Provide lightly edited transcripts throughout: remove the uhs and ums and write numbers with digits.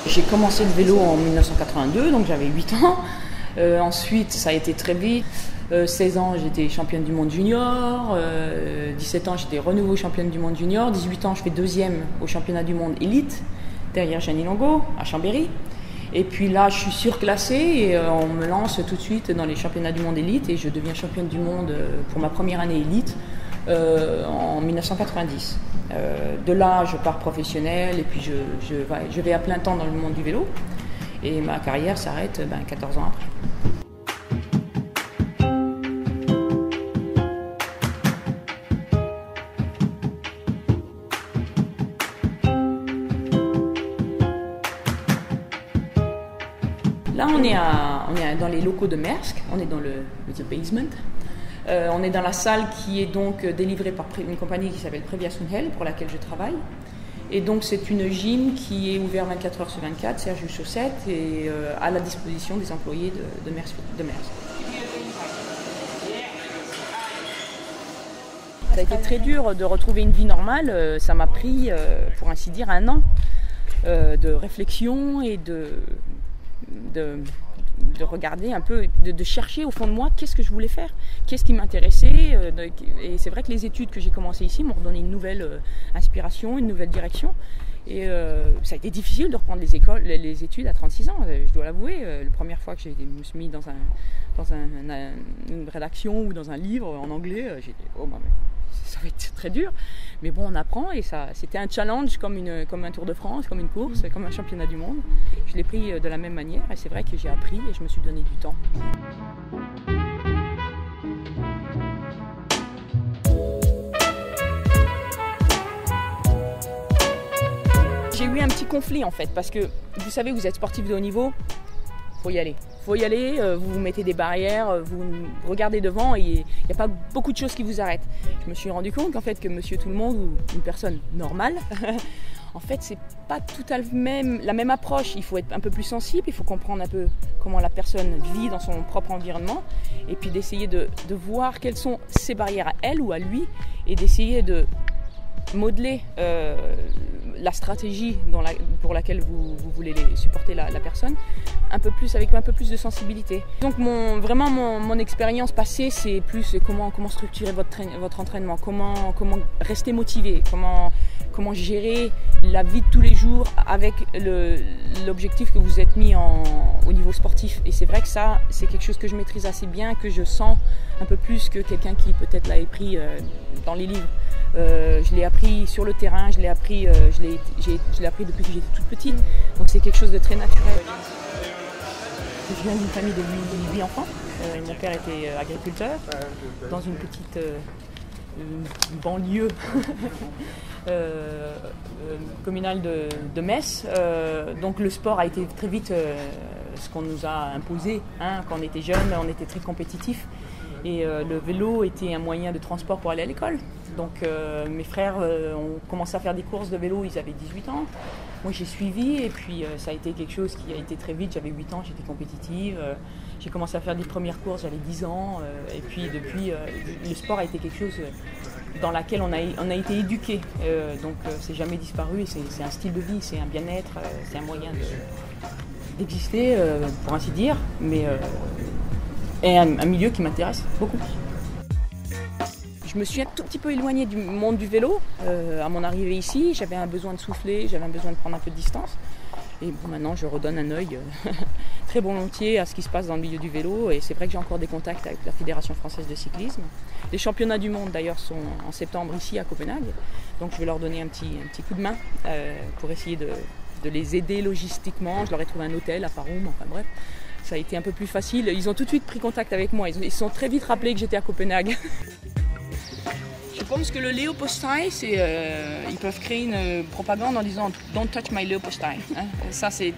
J'ai commencé le vélo en 1982, donc j'avais 8 ans. Ensuite, ça a été très vite. 16 ans, j'étais championne du monde junior. 17 ans, j'étais renouveau championne du monde junior. 18 ans, je fais deuxième au championnat du monde élite, derrière Janine Longo, à Chambéry. Et puis là, je suis surclassée et on me lance tout de suite dans les championnats du monde élite et je deviens championne du monde pour ma première année élite en 1990. De là, je pars professionnelle et puis je vais à plein temps dans le monde du vélo. Et ma carrière s'arrête 14 ans après. Là, on est dans les locaux de Maersk, on est dans le The Basement. On est dans la salle qui est donc délivrée par une compagnie qui s'appelle Previas Hell, pour laquelle je travaille. Et donc c'est une gym qui est ouverte 24 heures sur 24, Serge Chaussette, et à la disposition des employés de Maersk. Ça a été très dur de retrouver une vie normale, ça m'a pris, pour ainsi dire, 1 an de réflexion et de regarder un peu, de chercher au fond de moi qu'est-ce que je voulais faire, qu'est-ce qui m'intéressait. Et c'est vrai que les études que j'ai commencées ici m'ont redonné une nouvelle inspiration, une nouvelle direction. Et ça a été difficile de reprendre les études à 36 ans, je dois l'avouer. La première fois que je me suis mis dans une rédaction ou dans un livre en anglais, j'ai dit « Oh, ça va être très dur ». Mais bon, on apprend et ça, c'était un challenge comme un Tour de France, comme une course, comme un championnat du monde. Je l'ai pris de la même manière et c'est vrai que j'ai appris et je me suis donné du temps. J'ai eu un petit conflit en fait, parce que vous savez, vous êtes sportif de haut niveau, faut y aller. Faut y aller, vous vous mettez des barrières, vous regardez devant et il n'y a pas beaucoup de choses qui vous arrêtent. Je me suis rendu compte qu'en fait, que monsieur tout le monde ou une personne normale, en fait, c'est pas tout à la même approche. Il faut être un peu plus sensible, il faut comprendre un peu comment la personne vit dans son propre environnement et puis d'essayer de voir quelles sont ses barrières à elle ou à lui et d'essayer de modeler la stratégie pour laquelle vous voulez supporter la personne avec un peu plus de sensibilité. Donc vraiment mon expérience passée, c'est plus comment structurer votre entraînement, comment rester motivé, comment gérer la vie de tous les jours avec l'objectif que vous êtes mis au niveau sportif. Et c'est vrai que ça, c'est quelque chose que je maîtrise assez bien, que je sens un peu plus que quelqu'un qui peut-être l'avait pris dans les livres. Je l'ai appris sur le terrain, je l'ai appris depuis que j'étais toute petite, donc c'est quelque chose de très naturel. Je viens d'une famille de 8 enfants. Mon père était agriculteur dans une petite banlieue communale de Metz. Donc le sport a été très vite ce qu'on nous a imposé. Quand on était jeune, on était très compétitifs. Et le vélo était un moyen de transport pour aller à l'école. Donc mes frères ont commencé à faire des courses de vélo, ils avaient 18 ans. Moi j'ai suivi et puis ça a été quelque chose qui a été très vite. J'avais 8 ans, j'étais compétitive. J'ai commencé à faire des premières courses, j'avais 10 ans. Et puis depuis, le sport a été quelque chose dans laquelle on a été éduqué. Donc c'est jamais disparu et c'est un style de vie, c'est un bien-être, c'est un moyen d'exister, pour ainsi dire. Mais et un milieu qui m'intéresse beaucoup. Je me suis un tout petit peu éloignée du monde du vélo à mon arrivée ici. J'avais un besoin de souffler, j'avais un besoin de prendre un peu de distance. Et bon, maintenant, je redonne un œil très volontiers à ce qui se passe dans le milieu du vélo. Et c'est vrai que j'ai encore des contacts avec la Fédération française de cyclisme. Les championnats du monde, d'ailleurs, sont en septembre ici à Copenhague. Donc je vais leur donner un petit coup de main pour essayer de les aider logistiquement. Je leur ai trouvé un hôtel à Farum, enfin bref. Ça a été un peu plus facile. Ils ont tout de suite pris contact avec moi. Ils se sont très vite rappelés que j'étais à Copenhague. Je pense que le léopostai, ils peuvent créer une propagande en disant « Don't touch my léopostai ». Ça, c'est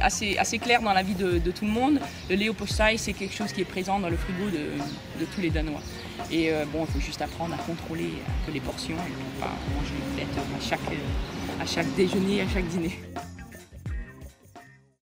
assez clair dans la vie de tout le monde. Le léopostai, c'est quelque chose qui est présent dans le frigo de tous les Danois. Et bon, il faut juste apprendre à contrôler un peu les portions et pas manger une tête à chaque déjeuner, à chaque dîner.